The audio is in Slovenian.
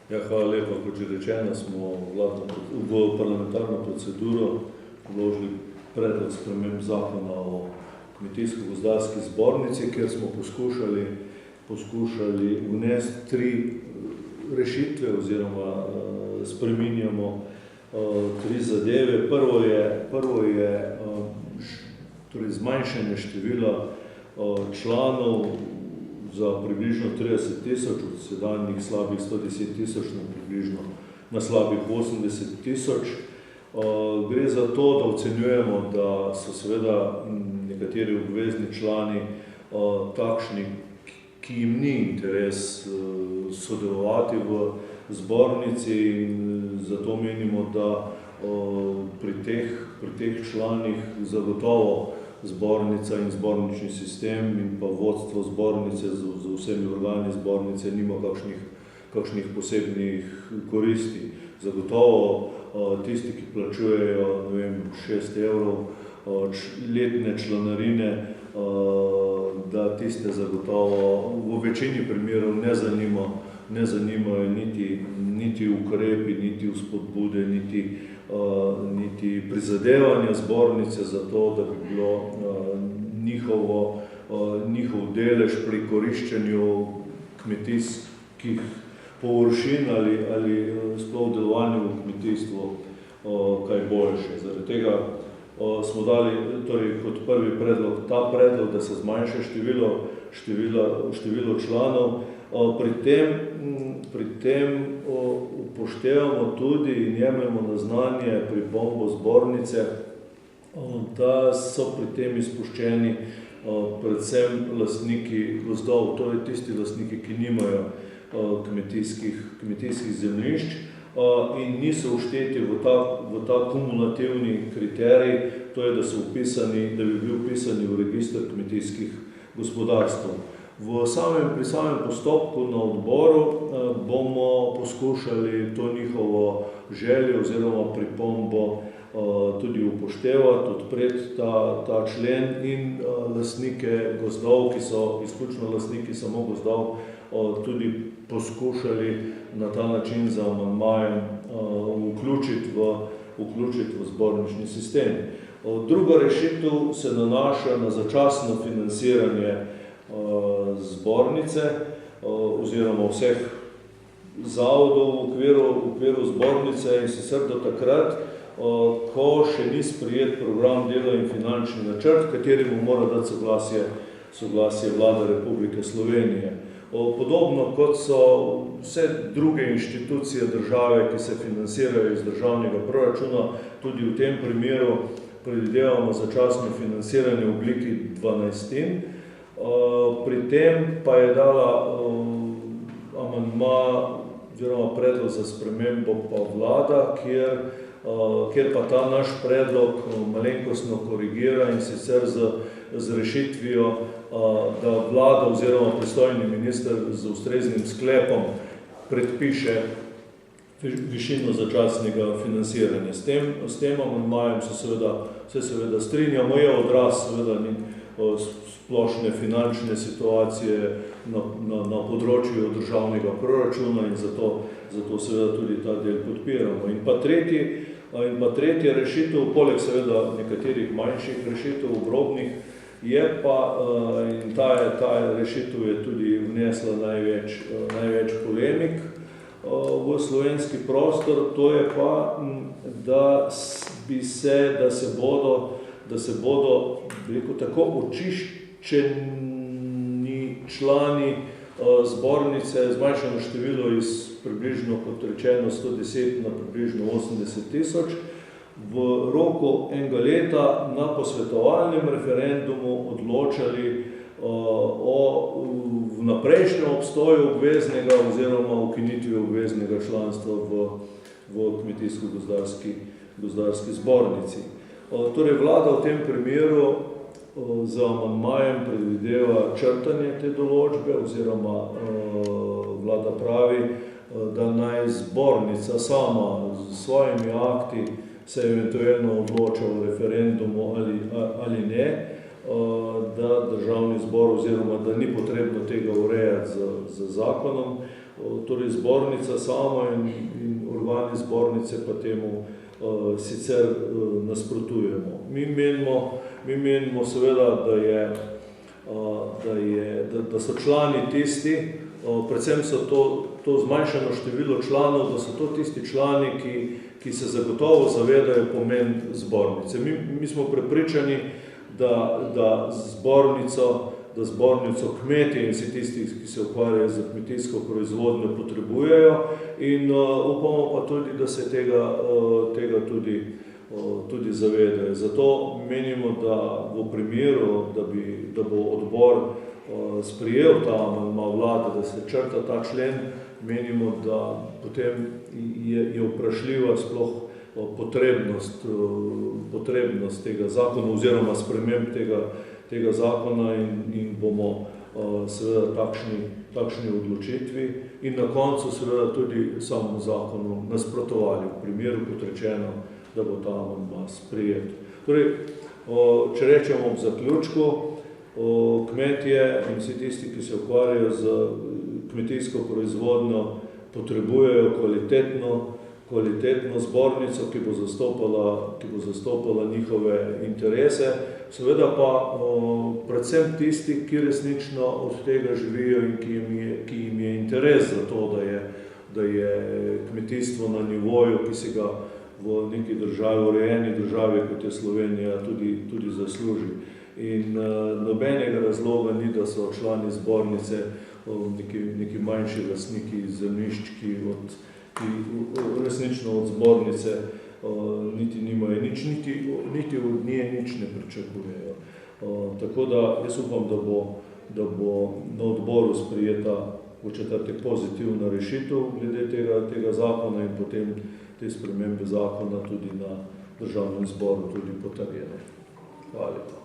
Ja, hvala lepa. Kot že rečeno, smo v parlamentarno proceduro vložili predlog sprememb zakona o Kmetijsko-gozdarski zbornici, kjer smo poskušali vnesti 3 rešitve oziroma spreminjamo 3 zadeve. Prvo je torej zmanjšanje števila članov za približno 30.000, od sedanjih slabih 110.000 na slabih 80.000. Gre za to, da ocenjujemo, da so seveda nekateri obvezni člani takšni, ki jim ni interes sodelovati v zbornici, in zato menimo, da pri teh članih zagotovo zbornica in zbornični sistem in pa vodstvo zbornice z vsemi organi zbornice nima kakšnih posebnih koristi. Zagotovo tisti, ki plačujejo 6 evrov letne članarine, da tiste zagotovo v večini primerov ne zanimajo niti ukrepi, niti vzpodbude, niti prizadevanja zbornice za to, da bi bilo njihov delež pri koriščenju kmetijskih površin ali sploh delovanju v kmetijstvu kaj boljše. Zaradi tega smo dali kot prvi predlog ta predlog, da se zmanjša število članov. Pri tem upoštevamo tudi in jemljemo na znanje pripombo zbornice, da so pri tem izpuščeni predvsem lastniki gozdov, torej tisti lastniki, ki nimajo kmetijskih zemljišč in niso všteti v ta kumulativni kriterij, to je, da bi bili vpisani v register kmetijskih gospodarstv. Pri samem postopku na odboru bomo poskušali to njihovo željo oziroma pripombo tudi upoštevati, odpreti ta člen in lastnike gozdov, ki so izključno lastniki samo gozdov, tudi poskušali na ta način z amandmajem vključiti v zbornični sistem. Druga rešitev se nanaša na začasno financiranje zbornice oziroma vseh zavodov v okviru zbornice, in sicer do takrat, ko še ni sprejet program dela in finančni načrt, kateremu mora dati soglasje Vlada Republike Slovenije. Podobno kot so vse druge inštitucije države, ki se financirajo iz državnega proračuna, tudi v tem primeru predvidevamo začasno financiranje v obliki 12. Pri tem pa je dala amandma oziroma predlog za spremembo pa Vlada, kjer pa ta naš predlog malenkostno korigira, in sicer z rešitvijo, da Vlada oziroma pristojni minister z ustreznim sklepom predpiše višino začasnega financiranja. S tem amandmajem se seveda strinjamo, je odraz seveda splošne finančne situacije na področju državnega proračuna, in zato seveda tudi ta del podpiramo. In pa tretja rešitev, poleg seveda nekaterih manjših rešitev, obrobnih, je pa, in ta rešitev je tudi vnesla največ polemik v slovenski prostor, to je pa, da se bodo tako očiščeni člani zbornice, zmanjšano število iz približno, kot rečeno, 110 na približno 80.000, v roku enega leta na posvetovalnem referendumu odločali o vnaprejšnjem obstoju obveznega oziroma ukinitvi obveznega članstva v Kmetijsko-gozdarski zbornici. Torej, Vlada v tem primeru z amandmajem predvideva črtanje te določbe oziroma Vlada pravi, da naj zbornica sama z svojimi akti se eventualno odloča o referendumu ali ne, da državni zbor oziroma da ni potrebno tega urejati z zakonom, torej zbornica sama in organi zbornice pa temu sicer nasprotujemo. Mi menimo seveda, da so člani tisti, predvsem so to zmanjšano število članov, da so to tisti člani, ki se zagotovo zavedajo pomen zbornice. Mi smo prepričani, da zbornico kmetje in vsi tisti, ki se ukvarjajo z kmetijsko proizvodnjo, potrebujejo in upamo pa tudi, da se tega tudi zavedajo. Zato menimo, da v primeru, da bo odbor sprejel ta amandma vlade, da se črta ta člen, menimo, da potem je vprašljiva sploh potrebnost tega zakona oziroma sprememb tega zakona in bomo seveda takšni odločitvi in na koncu seveda tudi samemu zakonu nasprotovali v primeru, kot rečeno, da bo ta amandma sprejet. Torej, če rečemo v zaključku, kmetje in vsi tisti, ki se ukvarjajo z kmetijsko proizvodnjo, potrebujejo kvalitetno zbornico, ki bo zastopala njihove interese, seveda pa predvsem tisti, ki resnično od tega živijo in ki jim je interes za to, da je kmetijstvo na nivoju, ki si ga v neki državi, urejeni državi, kot je Slovenija, tudi zasluži. In nobenega razloga ni, da so člani zbornice neki manjši lastniki zemljišč, ki resnično od zbornice niti nimajo nič, niti od nje nič ne pričakujejo. Tako da jaz upam, da bo na odboru sprejeta v četrtek pozitivna rešitev glede tega zakona in potem te spremembe zakona tudi na državnem zboru tudi potrjene. Hvala lepa.